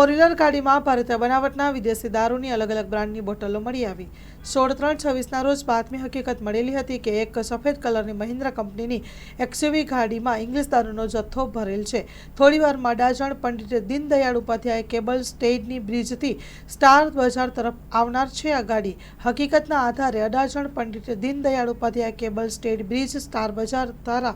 Four wheeler गाड़ी में भारतीय बनावटना विदेशी दारूनी अलग अलग ब्रांडनी बोटलो मळी आवी। 16/3/26 रोज बातमी हकीकत मळेली हती के एक सफेद कलरनी महिंद्रा कंपनीनी एक्सयूवी गाड़ीमां इंग्लिश दारूनो जथ्थो भरेल छे। थोड़ीवारमां अडाजण पंडित दीनदयाळ उपाध्याय केबल स्टेडनी ब्रिजथी स्टार बजार तरफ आवनार छे। आ गाड़ी हकीकतना आधारे Adajan Pandit Deendayal Upadhyay cable stayed bridge Star Bazaar द्वारा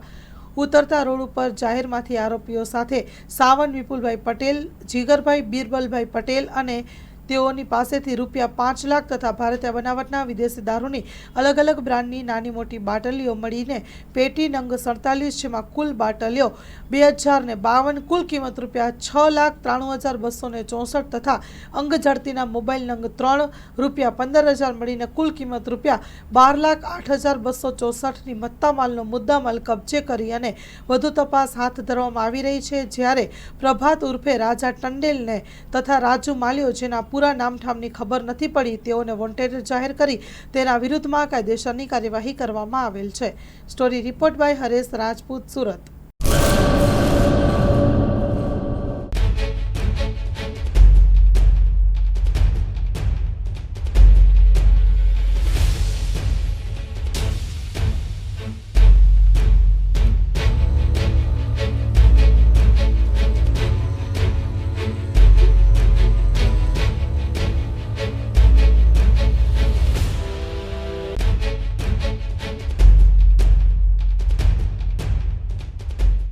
उतरता रोड पर जाहेरमांथी आरोपीओ साथे सावन विपुलभाई पटेल, जीगरभाई बीरबलभाई पटेल अने तेओनी पासेथी ₹5 लाख तथा भारतीय बनावटना विदेशी दारूनी अलग अलग ब्रांडनी नानी मोटी बाटलीओ मळीने पेटी नंग 47, जेमां कुल बाटलीओ 2052, कुल किंमत ₹6,93,264 तथा अंग झड़तीना मोबाइल नंग 3 ₹15,000 मळीने कुल किंमत ₹12,08,264 नी मत्तामालनो मुद्दामाल कब्जे करी अने वधु तपास हाथ धरवामां आवी रही छे। ज्यारे प्रभात उर्फे राजा टंडेलने तथा राजू मालियो जेना पूरा नामठामनी खबर नहीं पड़ी तेओने वोंटेड जाहिर करी तेना विरुद्धमां कायदेसरनी कार्यवाही करवामां आवेल छे। Story report by Haresh Rajput, Surat.